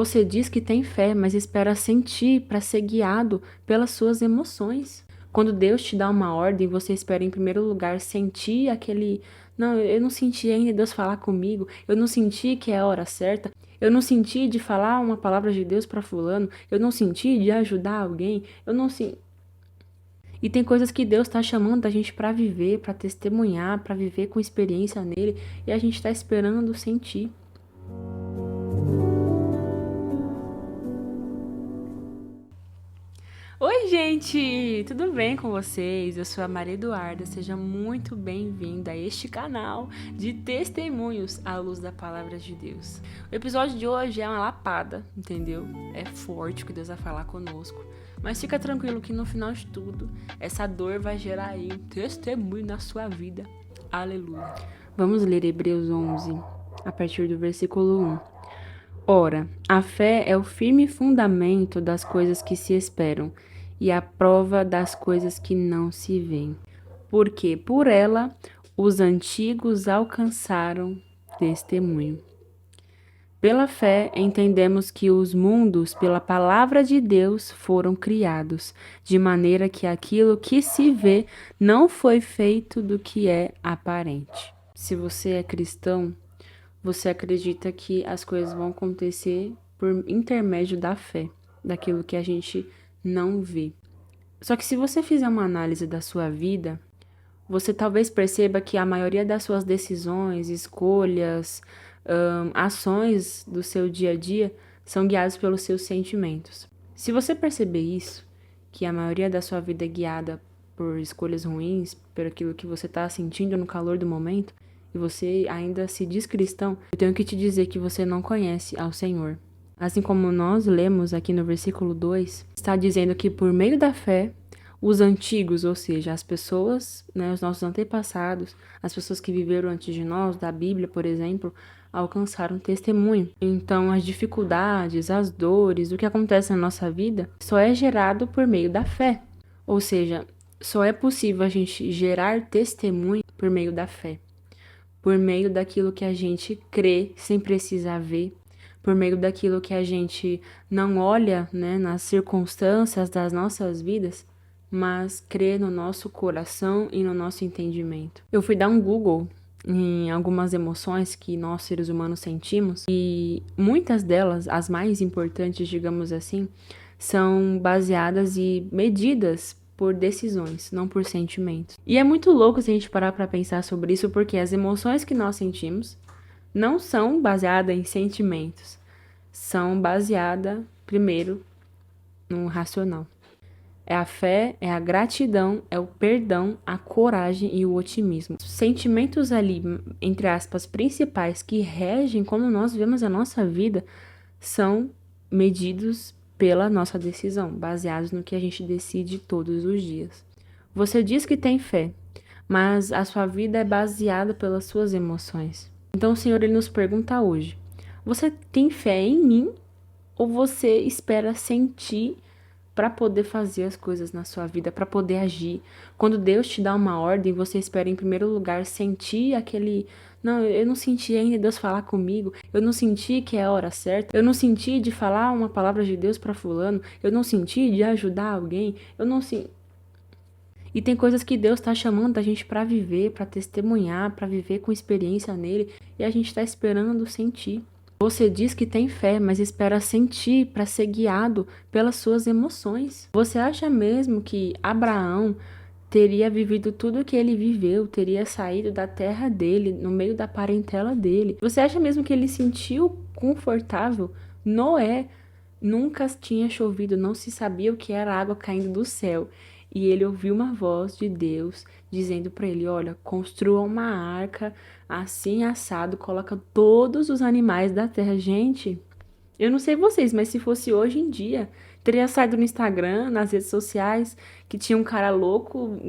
Você diz que tem fé, mas espera sentir para ser guiado pelas suas emoções. Quando Deus te dá uma ordem, você espera em primeiro lugar sentir aquele. Não, eu não senti ainda Deus falar comigo. Eu não senti que é a hora certa. Eu não senti de falar uma palavra de Deus para fulano. Eu não senti de ajudar alguém. Eu não senti. E tem coisas que Deus está chamando a gente para viver, para testemunhar, para viver com experiência nele. E a gente está esperando sentir. Oi, gente! Tudo bem com vocês? Eu sou a Maria Eduarda. Seja muito bem-vinda a este canal de testemunhos à luz da palavra de Deus. O episódio de hoje é uma lapada, entendeu? É forte o que Deus vai falar conosco. Mas fica tranquilo que no final de tudo, essa dor vai gerar aí um testemunho na sua vida. Aleluia! Vamos ler Hebreus 11, a partir do versículo 1. Ora, a fé é o firme fundamento das coisas que se esperam e a prova das coisas que não se veem. Porque por ela os antigos alcançaram testemunho. Pela fé, entendemos que os mundos, pela palavra de Deus, foram criados, de maneira que aquilo que se vê não foi feito do que é aparente. Se você é cristão, você acredita que as coisas vão acontecer por intermédio da fé, daquilo que a gente não vê. Só que se você fizer uma análise da sua vida, você talvez perceba que a maioria das suas decisões, escolhas, ações do seu dia a dia são guiadas pelos seus sentimentos. Se você perceber isso, que a maioria da sua vida é guiada por escolhas ruins, por aquilo que você está sentindo no calor do momento, e você ainda se diz cristão, eu tenho que te dizer que você não conhece ao Senhor. Assim como nós lemos aqui no versículo 2, está dizendo que por meio da fé, os antigos, ou seja, as pessoas, né, os nossos antepassados, as pessoas que viveram antes de nós, da Bíblia, por exemplo, alcançaram testemunho. Então, as dificuldades, as dores, o que acontece na nossa vida, só é gerado por meio da fé. Ou seja, só é possível a gente gerar testemunho por meio da fé. Por meio daquilo que a gente crê sem precisar ver, por meio daquilo que a gente não olha, né, nas circunstâncias das nossas vidas, mas crê no nosso coração e no nosso entendimento. Eu fui dar um Google em algumas emoções que nós seres humanos sentimos e muitas delas, as mais importantes, digamos assim, são baseadas e medidas por decisões, não por sentimentos. E é muito louco se a gente parar para pensar sobre isso, porque as emoções que nós sentimos não são baseadas em sentimentos, são baseadas, primeiro, no racional. É a fé, é a gratidão, é o perdão, a coragem e o otimismo. Sentimentos ali, entre aspas, principais que regem como nós vemos a nossa vida são medidos pela nossa decisão, baseados no que a gente decide todos os dias. Você diz que tem fé, mas a sua vida é baseada pelas suas emoções. Então o Senhor ele nos pergunta hoje: você tem fé em mim ou você espera sentir para poder fazer as coisas na sua vida, para poder agir? Quando Deus te dá uma ordem, você espera em primeiro lugar sentir aquele. Não, eu não senti ainda Deus falar comigo. Eu não senti que é a hora certa. Eu não senti de falar uma palavra de Deus para fulano. Eu não senti de ajudar alguém. Eu não senti. E tem coisas que Deus está chamando a gente para viver, para testemunhar, para viver com experiência nele, e a gente está esperando sentir. Você diz que tem fé, mas espera sentir para ser guiado pelas suas emoções. Você acha mesmo que Abraão teria vivido tudo o que ele viveu, teria saído da terra dele, no meio da parentela dele? Você acha mesmo que ele sentiu confortável? Noé nunca tinha chovido, não se sabia o que era água caindo do céu. E ele ouviu uma voz de Deus dizendo para ele: olha, construa uma arca assim assado, coloca todos os animais da terra. Gente, eu não sei vocês, mas se fosse hoje em dia, teria saído no Instagram, nas redes sociais, que tinha um cara louco,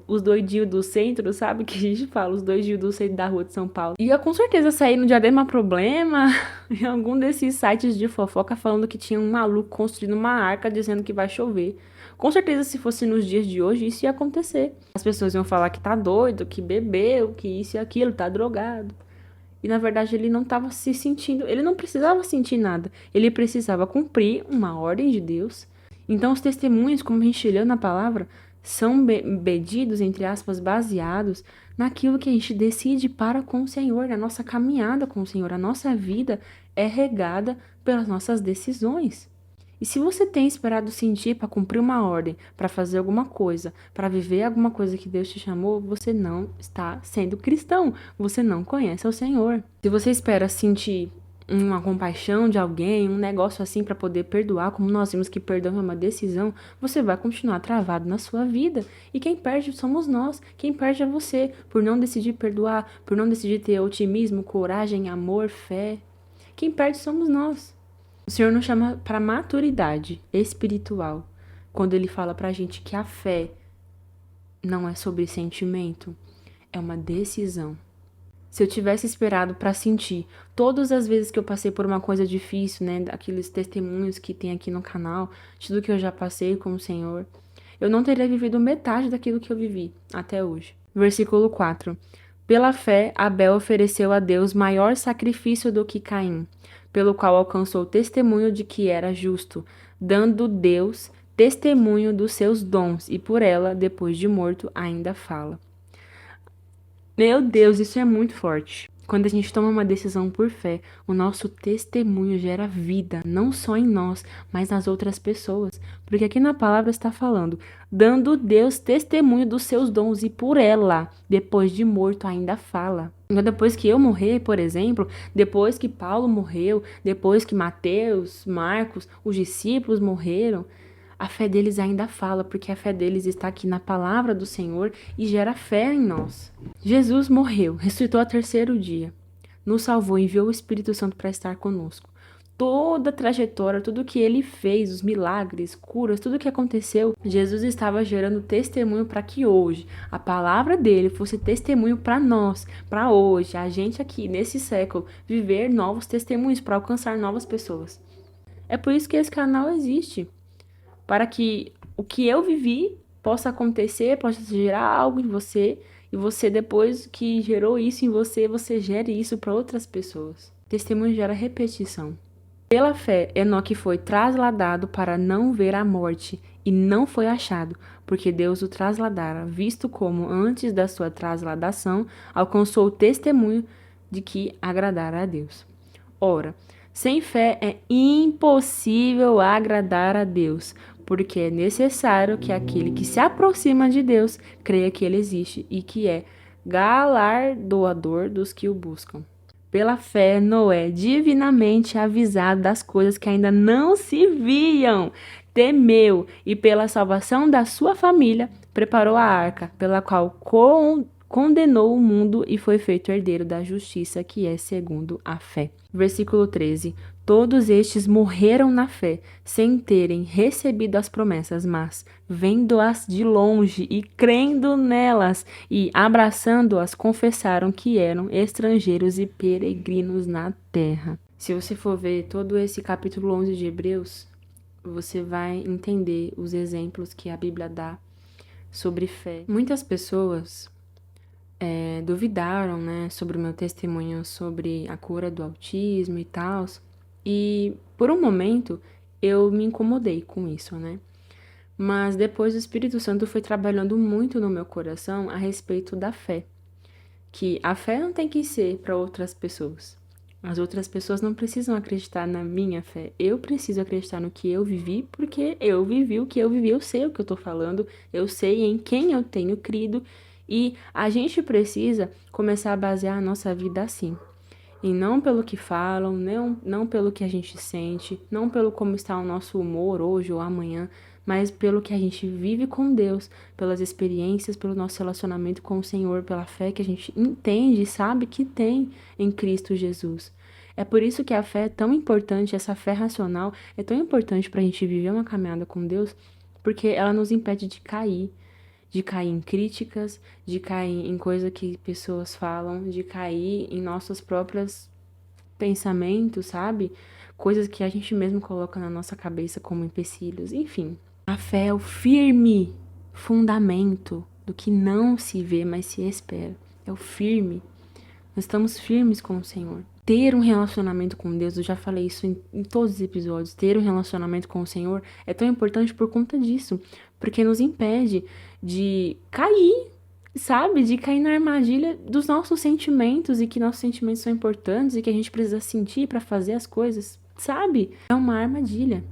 os doidinhos do centro, sabe? Que a gente fala, os doidinhos do centro da rua de São Paulo. Ia com certeza sair no Diadema Problema, em algum desses sites de fofoca, falando que tinha um maluco construindo uma arca dizendo que vai chover. Com certeza, se fosse nos dias de hoje, isso ia acontecer. As pessoas iam falar que tá doido, que bebeu, que isso e aquilo, tá drogado. E na verdade ele não estava se sentindo, ele não precisava sentir nada, ele precisava cumprir uma ordem de Deus. Então os testemunhos, como a gente leu na palavra, são medidos, entre aspas, baseados naquilo que a gente decide para com o Senhor, na nossa caminhada com o Senhor. A nossa vida é regada pelas nossas decisões. E se você tem esperado sentir para cumprir uma ordem, para fazer alguma coisa, para viver alguma coisa que Deus te chamou, você não está sendo cristão. Você não conhece o Senhor. Se você espera sentir uma compaixão de alguém, um negócio assim para poder perdoar, como nós vimos que perdão é uma decisão, você vai continuar travado na sua vida. E quem perde somos nós. Quem perde é você, por não decidir perdoar, por não decidir ter otimismo, coragem, amor, fé. Quem perde somos nós. O Senhor nos chama para maturidade espiritual, quando Ele fala para a gente que a fé não é sobre sentimento, é uma decisão. Se eu tivesse esperado para sentir todas as vezes que eu passei por uma coisa difícil, né, aqueles testemunhos que tem aqui no canal, de tudo que eu já passei com o Senhor, eu não teria vivido metade daquilo que eu vivi até hoje. Versículo 4. Pela fé, Abel ofereceu a Deus maior sacrifício do que Caim, pelo qual alcançou testemunho de que era justo, dando Deus testemunho dos seus dons, e por ela, depois de morto, ainda fala. Meu Deus, isso é muito forte. Quando a gente toma uma decisão por fé, o nosso testemunho gera vida, não só em nós, mas nas outras pessoas. Porque aqui na palavra está falando, dando Deus testemunho dos seus dons, e por ela, depois de morto, ainda fala. Então, depois que eu morrer, por exemplo, depois que Paulo morreu, depois que Mateus, Marcos, os discípulos morreram, a fé deles ainda fala, porque a fé deles está aqui na palavra do Senhor e gera fé em nós. Jesus morreu, ressuscitou ao terceiro dia, nos salvou, enviou o Espírito Santo para estar conosco. Toda a trajetória, tudo que ele fez, os milagres, curas, tudo que aconteceu, Jesus estava gerando testemunho para que hoje a palavra dele fosse testemunho para nós, para hoje, a gente aqui nesse século, viver novos testemunhos para alcançar novas pessoas. É por isso que esse canal existe. Para que o que eu vivi possa acontecer, possa gerar algo em você, e você, depois que gerou isso em você, você gere isso para outras pessoas. Testemunho gera repetição. Pela fé, Enoque foi trasladado para não ver a morte, e não foi achado, porque Deus o trasladara, visto como, antes da sua trasladação, alcançou o testemunho de que agradara a Deus. Ora, sem fé é impossível agradar a Deus, porque é necessário que aquele que se aproxima de Deus creia que ele existe e que é galardoador dos que o buscam. Pela fé, Noé, divinamente avisado das coisas que ainda não se viam, temeu e pela salvação da sua família preparou a arca, pela qual condenou o mundo e foi feito herdeiro da justiça, que é segundo a fé. Versículo 13. Todos estes morreram na fé, sem terem recebido as promessas, mas, vendo-as de longe e crendo nelas e abraçando-as, confessaram que eram estrangeiros e peregrinos na terra. Se você for ver todo esse capítulo 11 de Hebreus, você vai entender os exemplos que a Bíblia dá sobre fé. Muitas pessoas duvidaram, né, sobre o meu testemunho sobre a cura do autismo e tal. E por um momento eu me incomodei com isso, né? Mas depois o Espírito Santo foi trabalhando muito no meu coração a respeito da fé. Que a fé não tem que ser para outras pessoas. As outras pessoas não precisam acreditar na minha fé. Eu preciso acreditar no que eu vivi, porque eu vivi o que eu vivi, eu sei o que eu tô falando, eu sei em quem eu tenho crido. E a gente precisa começar a basear a nossa vida assim. E não pelo que falam, não pelo que a gente sente, não pelo como está o nosso humor hoje ou amanhã, mas pelo que a gente vive com Deus, pelas experiências, pelo nosso relacionamento com o Senhor, pela fé que a gente entende e sabe que tem em Cristo Jesus. É por isso que a fé é tão importante, essa fé racional é tão importante para a gente viver uma caminhada com Deus, porque ela nos impede de cair em críticas, de cair em coisa que pessoas falam, de cair em nossos próprios pensamentos, sabe? Coisas que a gente mesmo coloca na nossa cabeça como empecilhos, enfim. A fé é o firme fundamento do que não se vê, mas se espera. É o firme. Nós estamos firmes com o Senhor. Ter um relacionamento com Deus, eu já falei isso em todos os episódios, ter um relacionamento com o Senhor é tão importante por conta disso, porque nos impede de cair, sabe? De cair na armadilha dos nossos sentimentos e que nossos sentimentos são importantes e que a gente precisa sentir para fazer as coisas, sabe? É uma armadilha.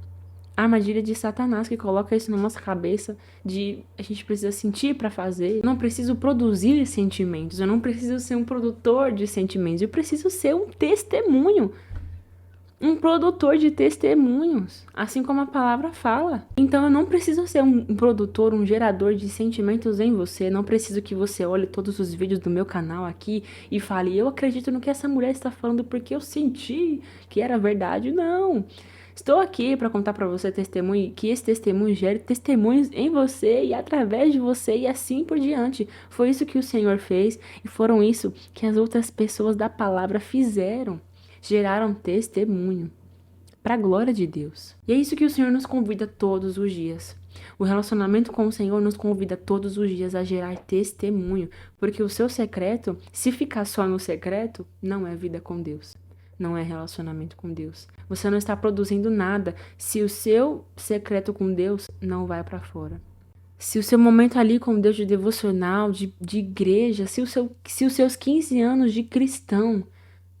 A armadilha de Satanás que coloca isso na nossa cabeça de a gente precisa sentir para fazer. Eu não preciso produzir sentimentos, eu não preciso ser um produtor de sentimentos, eu preciso ser um testemunho, um produtor de testemunhos, assim como a palavra fala. Então eu não preciso ser um produtor, um gerador de sentimentos em você, não preciso que você olhe todos os vídeos do meu canal aqui e fale, eu acredito no que essa mulher está falando porque eu senti que era verdade. Não. Estou aqui para contar para você testemunho, que esse testemunho gere testemunhos em você e através de você e assim por diante. Foi isso que o Senhor fez e foram isso que as outras pessoas da palavra fizeram. Geraram testemunho para a glória de Deus. E é isso que o Senhor nos convida todos os dias. O relacionamento com o Senhor nos convida todos os dias a gerar testemunho, porque o seu secreto, se ficar só no secreto, não é vida com Deus. Não é relacionamento com Deus. Você não está produzindo nada se o seu secreto com Deus não vai para fora. Se o seu momento ali com Deus de devocional, de igreja, se os seus 15 anos de cristão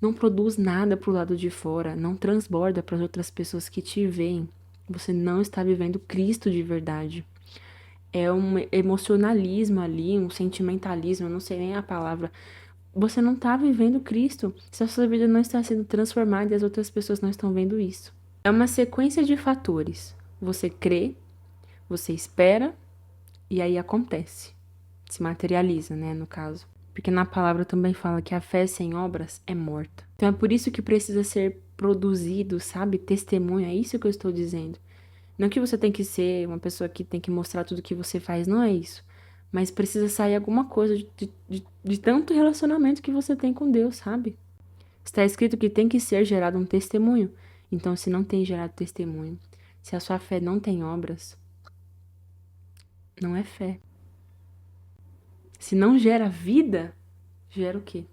não produz nada pro lado de fora, não transborda para as outras pessoas que te veem, você não está vivendo Cristo de verdade. É um emocionalismo ali, um sentimentalismo, eu não sei nem a palavra. Você não está vivendo Cristo se a sua vida não está sendo transformada e as outras pessoas não estão vendo isso. É uma sequência de fatores. Você crê, você espera e aí acontece. Se materializa, né, no caso. Porque na palavra também fala que a fé sem obras é morta. Então é por isso que precisa ser produzido, sabe? Testemunho, é isso que eu estou dizendo. Não que você tem que ser uma pessoa que tem que mostrar tudo que você faz, não é isso. Mas precisa sair alguma coisa de tanto relacionamento que você tem com Deus, sabe? Está escrito que tem que ser gerado um testemunho. Então, se não tem gerado testemunho, se a sua fé não tem obras, não é fé. Se não gera vida, gera o quê?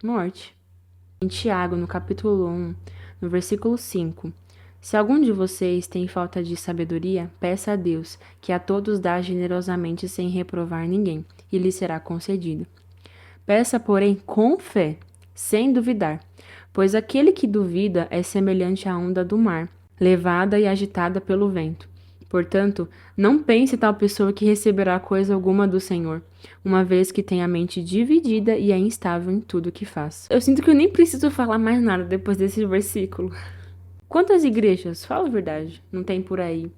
Morte. Em Tiago, no capítulo 1, no versículo 5. Se algum de vocês tem falta de sabedoria, peça a Deus, que a todos dá generosamente sem reprovar ninguém, e lhe será concedido. Peça, porém, com fé, sem duvidar, pois aquele que duvida é semelhante à onda do mar, levada e agitada pelo vento. Portanto, não pense tal pessoa que receberá coisa alguma do Senhor, uma vez que tem a mente dividida e é instável em tudo que faz. Eu sinto que eu nem preciso falar mais nada depois desse versículo. Quantas igrejas, fala a verdade, não tem por aí,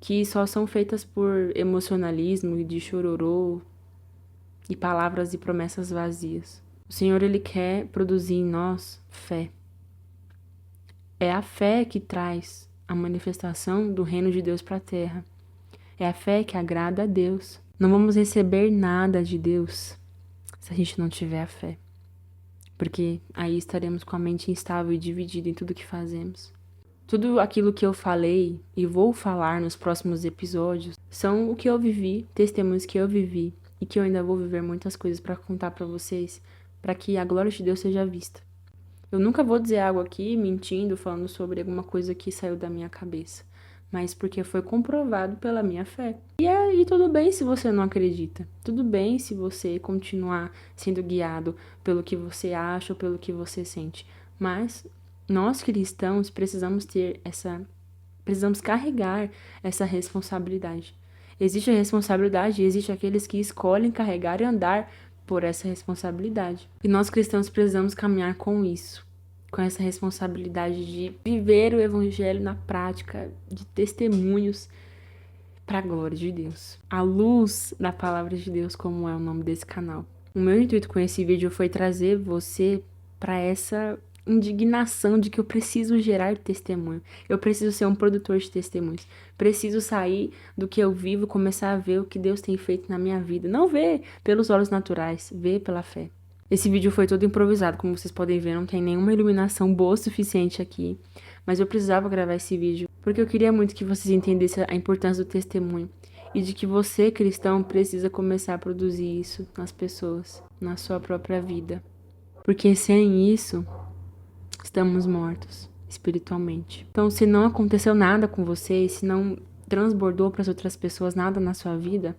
que só são feitas por emocionalismo e de chororô e palavras e promessas vazias? O Senhor, Ele quer produzir em nós fé. É a fé que traz a manifestação do reino de Deus para a terra. É a fé que agrada a Deus. Não vamos receber nada de Deus se a gente não tiver a fé. Porque aí estaremos com a mente instável e dividida em tudo que fazemos. Tudo aquilo que eu falei e vou falar nos próximos episódios são o que eu vivi, testemunhos que eu vivi e que eu ainda vou viver muitas coisas para contar para vocês, para que a glória de Deus seja vista. Eu nunca vou dizer algo aqui mentindo, falando sobre alguma coisa que saiu da minha cabeça, mas porque foi comprovado pela minha fé. E aí tudo bem se você não acredita. Tudo bem se você continuar sendo guiado pelo que você acha ou pelo que você sente. Mas nós cristãos precisamos carregar essa responsabilidade. Existe a responsabilidade e existe aqueles que escolhem carregar e andar por essa responsabilidade. E nós cristãos precisamos caminhar com isso, com essa responsabilidade de viver o evangelho na prática, de testemunhos para a glória de Deus. A luz da palavra de Deus, como é o nome desse canal. O meu intuito com esse vídeo foi trazer você para essa indignação de que eu preciso gerar testemunho. Eu preciso ser um produtor de testemunhos. Preciso sair do que eu vivo, começar a ver o que Deus tem feito na minha vida. Não ver pelos olhos naturais, ver pela fé. Esse vídeo foi todo improvisado, como vocês podem ver, não tem nenhuma iluminação boa o suficiente aqui. Mas eu precisava gravar esse vídeo, porque eu queria muito que vocês entendessem a importância do testemunho. E de que você, cristão, precisa começar a produzir isso nas pessoas, na sua própria vida. Porque sem isso, estamos mortos espiritualmente. Então, se não aconteceu nada com você, se não transbordou para as outras pessoas nada na sua vida,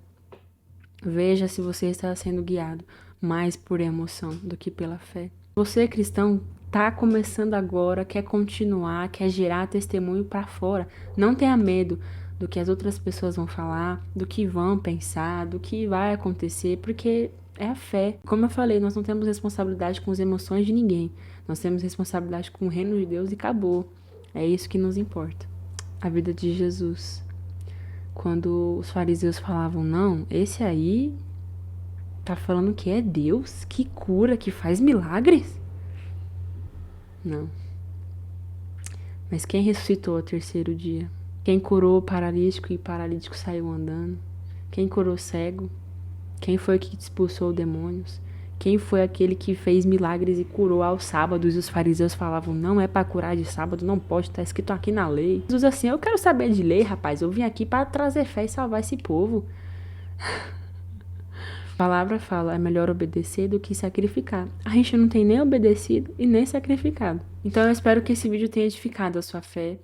veja se você está sendo guiado mais por emoção do que pela fé. Você, cristão, tá começando agora, quer continuar, quer gerar testemunho para fora. Não tenha medo do que as outras pessoas vão falar, do que vão pensar, do que vai acontecer, porque é a fé. Como eu falei, nós não temos responsabilidade com as emoções de ninguém. Nós temos responsabilidade com o reino de Deus e acabou. É isso que nos importa. A vida de Jesus. Quando os fariseus falavam, não, esse aí tá falando que é Deus, que cura, que faz milagres? Não. Mas quem ressuscitou ao terceiro dia? Quem curou o paralítico e o paralítico saiu andando? Quem curou o cego? Quem foi que expulsou demônios? Quem foi aquele que fez milagres e curou aos sábados? E os fariseus falavam, não é para curar de sábado, não pode, tá escrito aqui na lei. Jesus assim, eu quero saber de lei, rapaz, eu vim aqui para trazer fé e salvar esse povo. A palavra fala, é melhor obedecer do que sacrificar. A gente não tem nem obedecido e nem sacrificado. Então eu espero que esse vídeo tenha edificado a sua fé,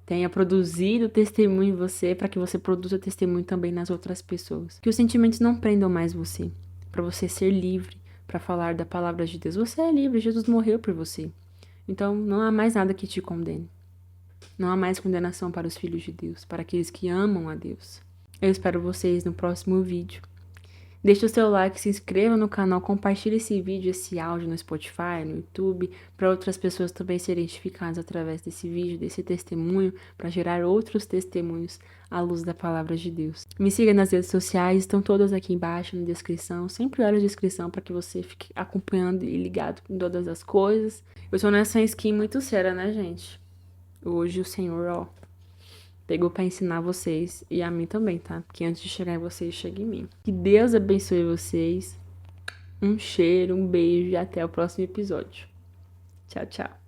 tenha produzido testemunho em você, para que você produza testemunho também nas outras pessoas. Que os sentimentos não prendam mais você, para você ser livre, para falar da palavra de Deus. Você é livre, Jesus morreu por você. Então não há mais nada que te condene. Não há mais condenação para os filhos de Deus, para aqueles que amam a Deus. Eu espero vocês no próximo vídeo. Deixe o seu like, se inscreva no canal, compartilhe esse vídeo, esse áudio no Spotify, no YouTube, para outras pessoas também serem identificadas através desse vídeo, desse testemunho, para gerar outros testemunhos à luz da palavra de Deus. Me siga nas redes sociais, estão todas aqui embaixo na descrição. Sempre olhe a descrição para que você fique acompanhando e ligado com todas as coisas. Eu tô nessa skin muito séria, né, gente? Hoje o Senhor, ó, pegou para ensinar vocês e a mim também, tá? Porque antes de chegar em vocês, chega em mim. Que Deus abençoe vocês. Um cheiro, um beijo e até o próximo episódio. Tchau, tchau.